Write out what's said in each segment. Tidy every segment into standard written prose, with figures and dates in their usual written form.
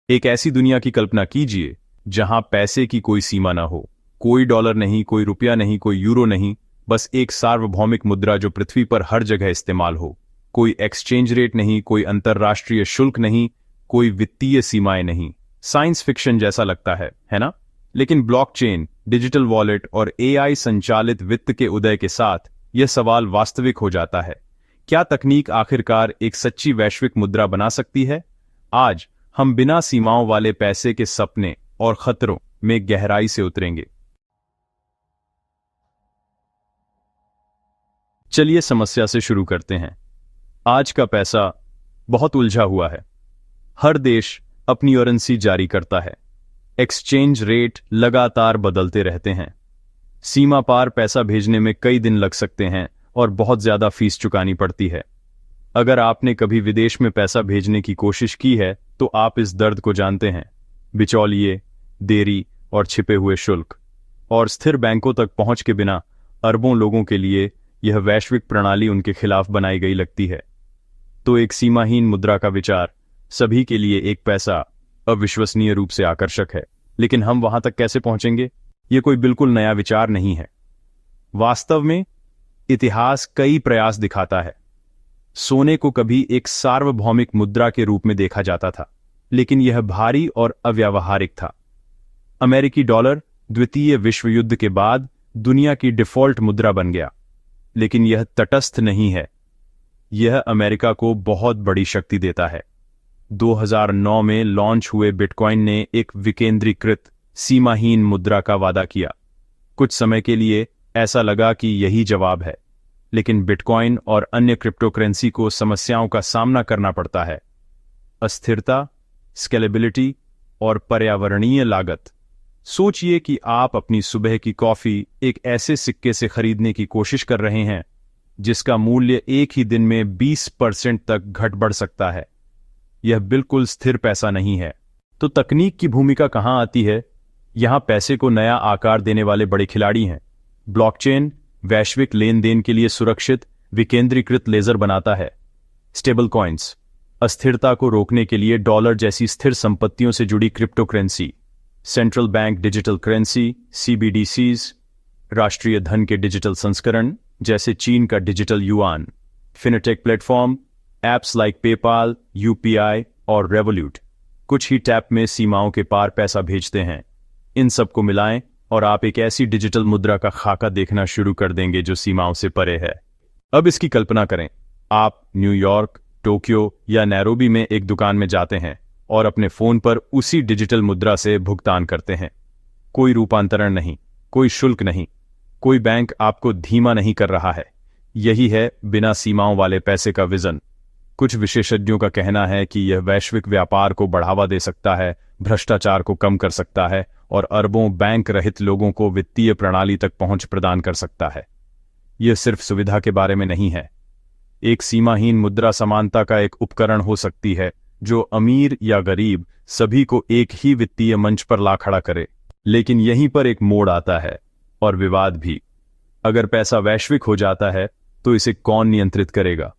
एक ऐसी दुनिया की कल्पना कीजिए जहां पैसे की कोई सीमा ना हो, कोई डॉलर नहीं, कोई रुपया नहीं, कोई यूरो नहीं, बस एक सार्वभौमिक मुद्रा जो पृथ्वी पर हर जगह इस्तेमाल हो। कोई एक्सचेंज रेट नहीं, कोई अंतर्राष्ट्रीय शुल्क नहीं, कोई वित्तीय सीमाएं नहीं। साइंस फिक्शन जैसा लगता है ना? लेकिन ब्लॉकचेन, डिजिटल वॉलेट और एआई संचालित वित्त के उदय के साथ यह सवाल वास्तविक हो जाता है। क्या तकनीक आखिरकार एक सच्ची वैश्विक मुद्रा बना सकती है? आज हम बिना सीमाओं वाले पैसे के सपने और खतरों में गहराई से उतरेंगे। चलिए समस्या से शुरू करते हैं। आज का पैसा बहुत उलझा हुआ है। हर देश अपनी करेंसी जारी करता है। एक्सचेंज रेट लगातार बदलते रहते हैं। सीमा पार पैसा भेजने में कई दिन लग सकते हैं और बहुत ज्यादा फीस चुकानी पड़ती है। अगर आपने कभी विदेश में पैसा भेजने की कोशिश की है तो आप इस दर्द को जानते हैं। बिचौलिए, देरी और छिपे हुए शुल्क और स्थिर बैंकों तक पहुंच के बिना अरबों लोगों के लिए यह वैश्विक प्रणाली उनके खिलाफ बनाई गई लगती है। तो एक सीमाहीन मुद्रा का विचार सभी के लिए एक पैसा अविश्वसनीय रूप से आकर्षक है। लेकिन हम वहां तक कैसे पहुंचेंगे? यह कोई बिल्कुल नया विचार नहीं है। वास्तव में इतिहास कई प्रयास दिखाता है। सोने को कभी एक सार्वभौमिक मुद्रा के रूप में देखा जाता था, लेकिन यह भारी और अव्यावहारिक था। अमेरिकी डॉलर द्वितीय विश्व युद्ध के बाद दुनिया की डिफॉल्ट मुद्रा बन गया, लेकिन यह तटस्थ नहीं है। यह अमेरिका को बहुत बड़ी शक्ति देता है। 2009 में लॉन्च हुए बिटकॉइन ने एक विकेंद्रीकृत सीमाहीन मुद्रा का वादा किया। कुछ समय के लिए ऐसा लगा कि यही जवाब है, लेकिन बिटकॉइन और अन्य क्रिप्टोकरेंसी को समस्याओं का सामना करना पड़ता है। अस्थिरता, स्केलेबिलिटी और पर्यावरणीय लागत। सोचिए कि आप अपनी सुबह की कॉफी एक ऐसे सिक्के से खरीदने की कोशिश कर रहे हैं जिसका मूल्य एक ही दिन में 20% तक घट बढ़ सकता है। यह बिल्कुल स्थिर पैसा नहीं है। तो तकनीक की भूमिका कहां आती है? यहां पैसे को नया आकार देने वाले बड़े खिलाड़ी हैं। ब्लॉकचेन वैश्विक लेन देन के लिए सुरक्षित विकेंद्रीकृत लेजर बनाता है। स्टेबल कॉइन्स अस्थिरता को रोकने के लिए डॉलर जैसी स्थिर संपत्तियों से जुड़ी cryptocurrency. Central bank digital currency CBDCs, राष्ट्रीय धन के डिजिटल संस्करण जैसे चीन का digital yuan. Fintech platform, apps like PayPal, UPI और रेवोल्यूट कुछ ही टैप में सीमाओं के पार पैसा भेजते हैं। इन सबको मिलाएं और आप एक ऐसी डिजिटल मुद्रा का खाका देखना शुरू कर देंगे जो सीमाओं से परे है। अब इसकी कल्पना करें, आप न्यूयॉर्क, टोक्यो या नैरोबी में एक दुकान में जाते हैं और अपने फोन पर उसी डिजिटल मुद्रा से भुगतान करते हैं। कोई रूपांतरण नहीं, कोई शुल्क नहीं, कोई बैंक आपको धीमा नहीं कर रहा है। यही है बिना सीमाओं वाले पैसे का विजन। कुछ विशेषज्ञों का कहना है कि यह वैश्विक व्यापार को बढ़ावा दे सकता है, भ्रष्टाचार को कम कर सकता है और अरबों बैंक रहित लोगों को वित्तीय प्रणाली तक पहुंच प्रदान कर सकता है। यह सिर्फ सुविधा के बारे में नहीं है। एक सीमाहीन मुद्रा समानता का एक उपकरण हो सकती है जो अमीर या गरीब सभी को एक ही वित्तीय मंच पर ला खड़ा करे। लेकिन यहीं पर एक मोड़ आता है और विवाद भी। अगर पैसा वैश्विक हो जाता है तो इसे कौन नियंत्रित करेगा?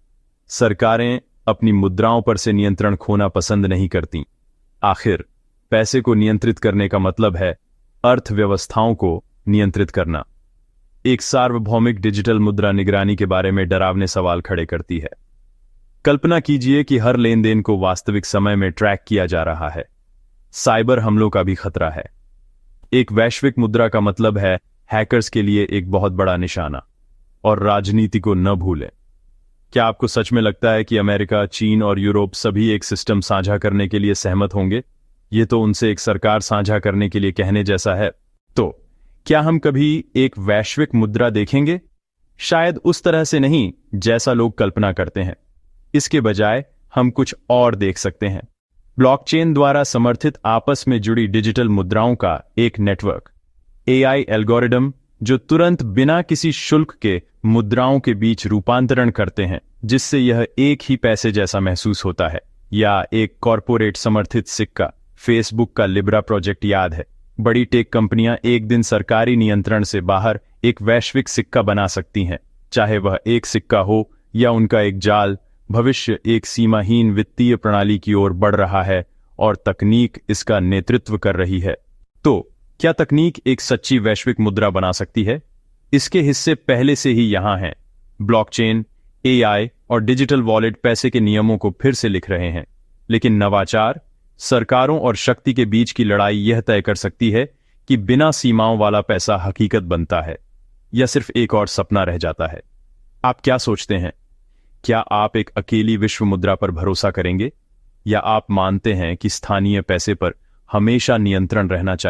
सरकारें अपनी मुद्राओं पर से नियंत्रण खोना पसंद नहीं करती। आखिर पैसे को नियंत्रित करने का मतलब है अर्थव्यवस्थाओं को नियंत्रित करना। एक सार्वभौमिक डिजिटल मुद्रा निगरानी के बारे में डरावने सवाल खड़े करती है। कल्पना कीजिए कि हर लेन देन को वास्तविक समय में ट्रैक किया जा रहा है। साइबर हमलों का भी खतरा है। एक वैश्विक मुद्रा का मतलब है हैकर्स के लिए एक बहुत बड़ा निशाना। और राजनीति को न भूलें। क्या आपको सच में लगता है कि अमेरिका, चीन और यूरोप सभी एक सिस्टम साझा करने के लिए सहमत होंगे? यह तो उनसे एक सरकार साझा करने के लिए कहने जैसा है। तो क्या हम कभी एक वैश्विक मुद्रा देखेंगे? शायद उस तरह से नहीं जैसा लोग कल्पना करते हैं। इसके बजाय हम कुछ और देख सकते हैं। ब्लॉकचेन द्वारा समर्थित आपस में जुड़ी डिजिटल मुद्राओं का एक नेटवर्क। एआई एल्गोरिदम जो तुरंत बिना किसी शुल्क के मुद्राओं के बीच रूपांतरण करते हैं, जिससे यह एक ही पैसे जैसा महसूस होता है। या एक कॉरपोरेट समर्थित सिक्का। फेसबुक का लिब्रा प्रोजेक्ट याद है। बड़ी टेक कंपनियां एक दिन सरकारी नियंत्रण से बाहर एक वैश्विक सिक्का बना सकती हैं, चाहे वह एक सिक्का हो या उनका एक जाल। भविष्य एक सीमाहीन वित्तीय प्रणाली की ओर बढ़ रहा है और तकनीक इसका नेतृत्व कर रही है। तो क्या तकनीक एक सच्ची वैश्विक मुद्रा बना सकती है? इसके हिस्से पहले से ही यहां हैं। ब्लॉकचेन, एआई और डिजिटल वॉलेट पैसे के नियमों को फिर से लिख रहे हैं। लेकिन नवाचार, सरकारों और शक्ति के बीच की लड़ाई यह तय कर सकती है कि बिना सीमाओं वाला पैसा हकीकत बनता है या सिर्फ एक और सपना रह जाता है। आप क्या सोचते हैं? क्या आप एक अकेली विश्व मुद्रा पर भरोसा करेंगे, या आप मानते हैं कि स्थानीय पैसे पर हमेशा नियंत्रण रहना चाहिए?